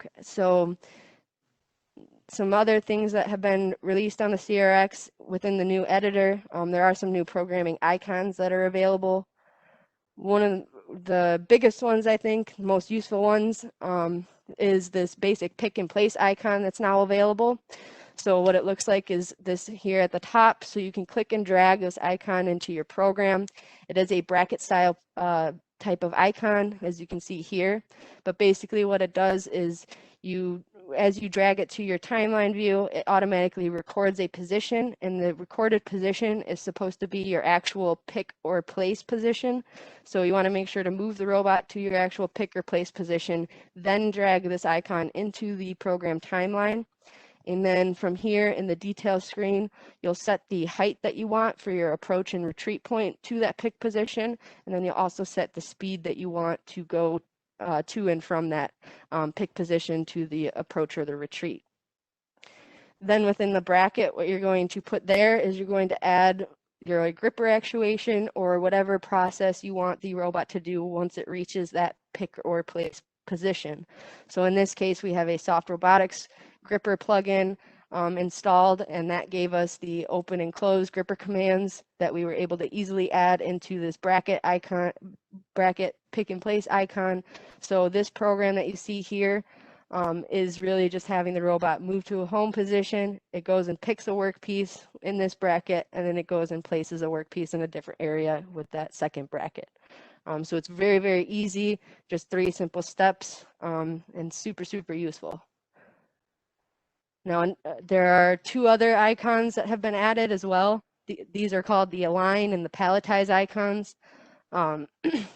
Okay, so some other things that have been released on the CRX within the new editor, there are some new programming icons that are available. One of the biggest ones, I think, most useful ones, is this basic pick and place icon that's now available. So what it looks like is this here at the top, so you can click and drag this icon into your program. It is a bracket style type of icon, as you can see here, but basically what it does is as you drag it to your timeline view, it automatically records a position, and the recorded position is supposed to be your actual pick or place position. So you want to make sure to move the robot to your actual pick or place position, then drag this icon into the program timeline. And then from here in the details screen, you'll set the height that you want for your approach and retreat point to that pick position. And then you'll also set the speed that you want to go to and from that pick position to the approach or the retreat. Then within the bracket, what you're going to put there is you're going to add your gripper actuation or whatever process you want the robot to do once it reaches that pick or place position. So in this case, we have a soft robotics gripper plugin installed, and that gave us the open and close gripper commands that we were able to easily add into this bracket icon, bracket pick and place icon. So this program that you see here is really just having the robot move to a home position. It goes and picks a workpiece in this bracket, and then it goes and places a workpiece in a different area with that second bracket. So it's very, very easy, just 3 simple steps, and super, super useful. Now, there are 2 other icons that have been added as well. These are called the align and the palletize icons.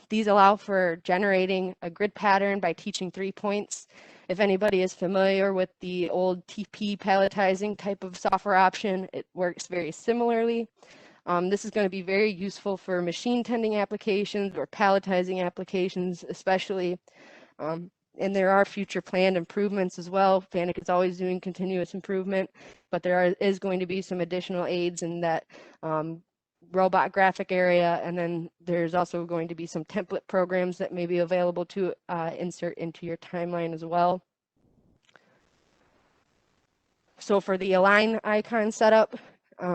These allow for generating a grid pattern by teaching 3 points. If anybody is familiar with the old TP palletizing type of software option, it works very similarly. This is going to be very useful for machine tending applications or palletizing applications especially. And there are future planned improvements as well. FANUC is always doing continuous improvement, but there is going to be some additional aids in that robot graphic area, and then there's also going to be some template programs that may be available to insert into your timeline as well. So for the align icon setup,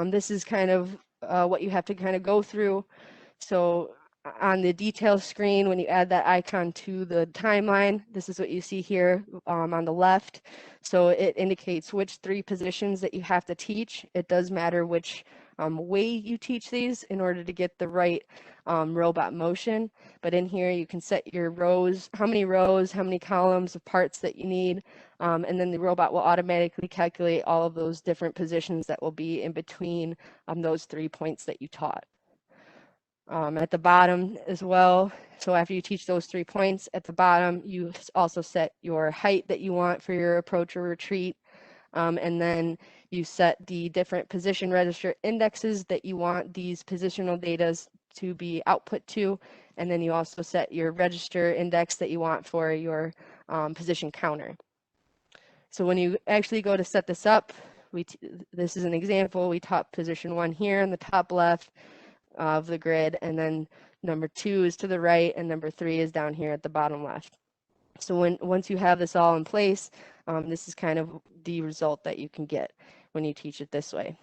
this is kind of what you have to kind of go through. So on the details screen, when you add that icon to the timeline, this is what you see here on the left. So it indicates which 3 positions that you have to teach. It does matter which way you teach these in order to get the right robot motion. But in here you can set your rows, how many columns of parts that you need, and then the robot will automatically calculate all of those different positions that will be in between those 3 points that you taught. At the bottom as well, so after you teach those 3 points, at the bottom you also set your height that you want for your approach or retreat, and then you set the different position register indexes that you want these positional data to be output to, and then you also set your register index that you want for your position counter. So when you actually go to set this up, this is an example. We taught position 1 here in the top left of the grid, and then number 2 is to the right, and number 3 is down here at the bottom left. So once you have this all in place, this is kind of the result that you can get when you teach it this way.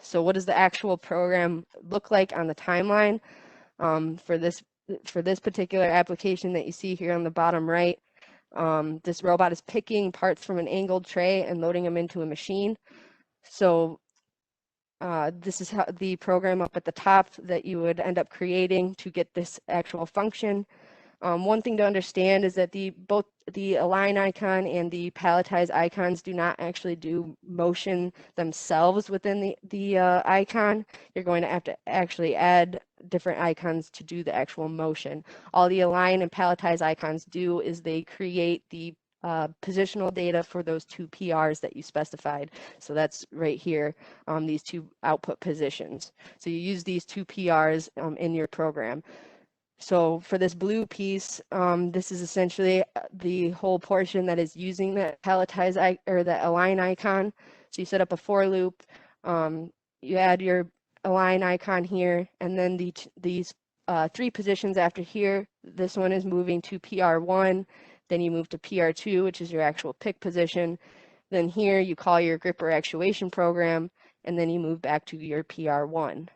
So what does the actual program look like on the timeline? For this particular application that you see here on the bottom right, this robot is picking parts from an angled tray and loading them into a machine. So this is how the program up at the top that you would end up creating to get this actual function. One thing to understand is that both the align icon and the palletize icons do not actually do motion themselves within the icon. You're going to have to actually add different icons to do the actual motion. All the align and palletize icons do is they create the positional data for those 2 PRs that you specified. So that's right here, these 2 output positions. So you use these 2 PRs in your program. So for this blue piece, this is essentially the whole portion that is using the palletize or the align icon. So you set up a for loop, you add your align icon here, and then these 3 positions after here. This one is moving to PR1. Then you move to PR2, which is your actual pick position. Then here you call your gripper actuation program, and then you move back to your PR1.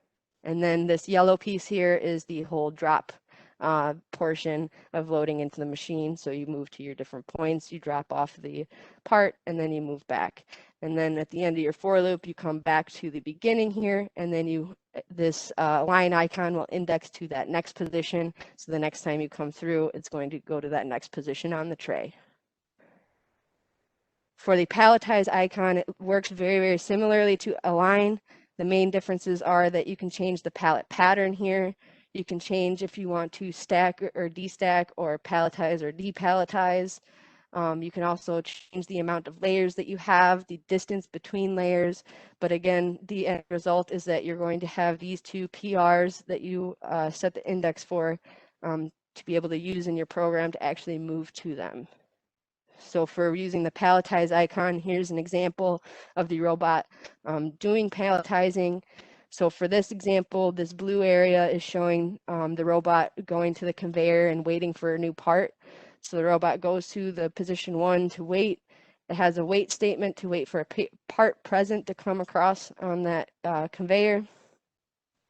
And then this yellow piece here is the whole drop portion of loading into the machine. So you move to your different points, you drop off the part, and then you move back. And then at the end of your for loop, you come back to the beginning here, and then this line icon will index to that next position. So the next time you come through, it's going to go to that next position on the tray. For the Palletize icon, it works very, very similarly to Align. The main differences are that you can change the pallet pattern here. You can change if you want to stack or destack or palletize or depalletize. You can also change the amount of layers that you have, the distance between layers. But again, the end result is that you're going to have these two PRs that you set the index for to be able to use in your program to actually move to them. So for using the Palletize icon, here's an example of the robot doing palletizing. So for this example, this blue area is showing the robot going to the conveyor and waiting for a new part. So the robot goes to the position 1 to wait. It has a wait statement to wait for a part present to come across on that conveyor.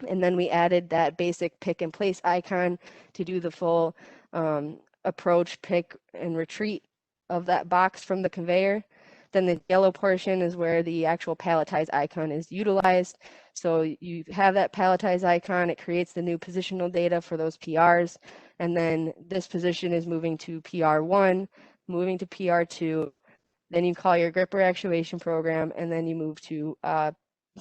And then we added that basic pick and place icon to do the full approach, pick, and retreat of that box from the conveyor. Then the yellow portion is where the actual Palletize icon is utilized. So you have that Palletize icon, it creates the new positional data for those PRs, and then this position is moving to PR1, moving to PR2, then you call your gripper actuation program, and then you move to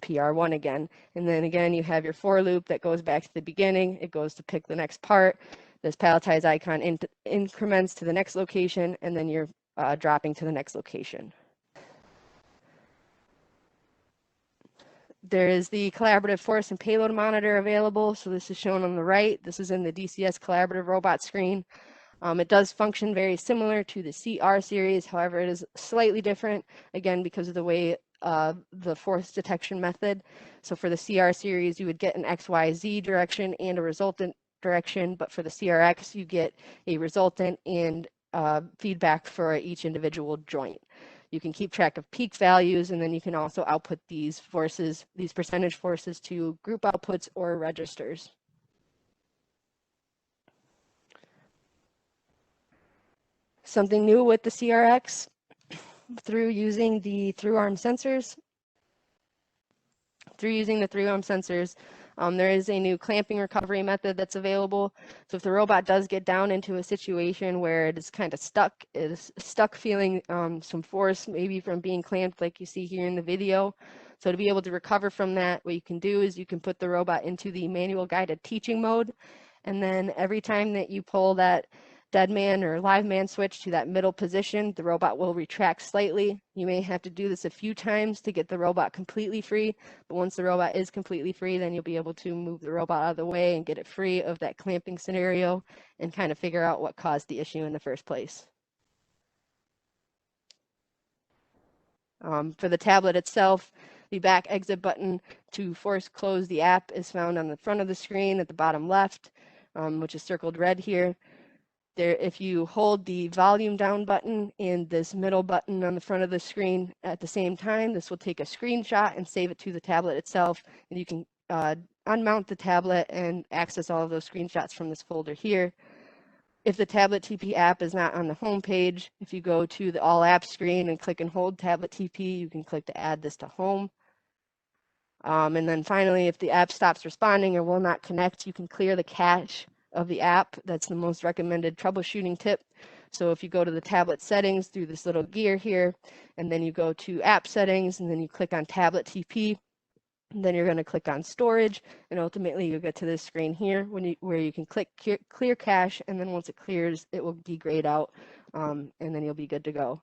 PR1 again. And then again, you have your for loop that goes back to the beginning. It goes to pick the next part. This Palletize icon increments to the next location, and then you're dropping to the next location. There is the collaborative force and payload monitor available. So this is shown on the right. This is in the DCS collaborative robot screen. It does function very similar to the CR series. However, it is slightly different, again, because of the way the force detection method. So for the CR series, you would get an XYZ direction and a resultant direction, but for the CRX, you get a resultant and feedback for each individual joint. You can keep track of peak values, and then you can also output these forces, these percentage forces, to group outputs or registers. Something new with the CRX, through using the through-arm sensors. There is a new clamping recovery method that's available. So if the robot does get down into a situation where it is kind of stuck, feeling some force, maybe from being clamped like you see here in the video. So to be able to recover from that, what you can do is you can put the robot into the manual guided teaching mode. And then every time that you pull that dead man or live man switch to that middle position, the robot will retract slightly. You may have to do this a few times to get the robot completely free, but once the robot is completely free, then you'll be able to move the robot out of the way and get it free of that clamping scenario and kind of figure out what caused the issue in the first place. For the tablet itself, the back exit button to force close the app is found on the front of the screen at the bottom left, which is circled red here. If you hold the volume down button and this middle button on the front of the screen at the same time, this will take a screenshot and save it to the tablet itself. And you can unmount the tablet and access all of those screenshots from this folder here. If the tablet TP app is not on the home page, if you go to the all apps screen and click and hold tablet TP, you can click to add this to home. And then finally, if the app stops responding or will not connect, you can clear the cache of the app. That's the most recommended troubleshooting tip. So if you go to the tablet settings through this little gear here, and then you go to app settings, and then you click on tablet TP, and then you're going to click on storage, and ultimately you'll get to this screen here where you can click clear cache, and then once it clears, it will degrade out, and then you'll be good to go.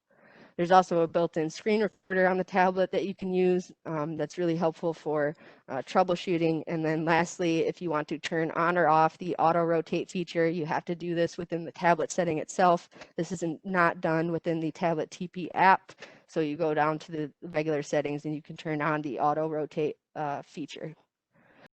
There's also a built-in screen recorder on the tablet that you can use that's really helpful for troubleshooting. And then lastly, if you want to turn on or off the auto rotate feature, you have to do this within the tablet setting itself. This is not done within the tablet TP app. So you go down to the regular settings and you can turn on the auto rotate feature.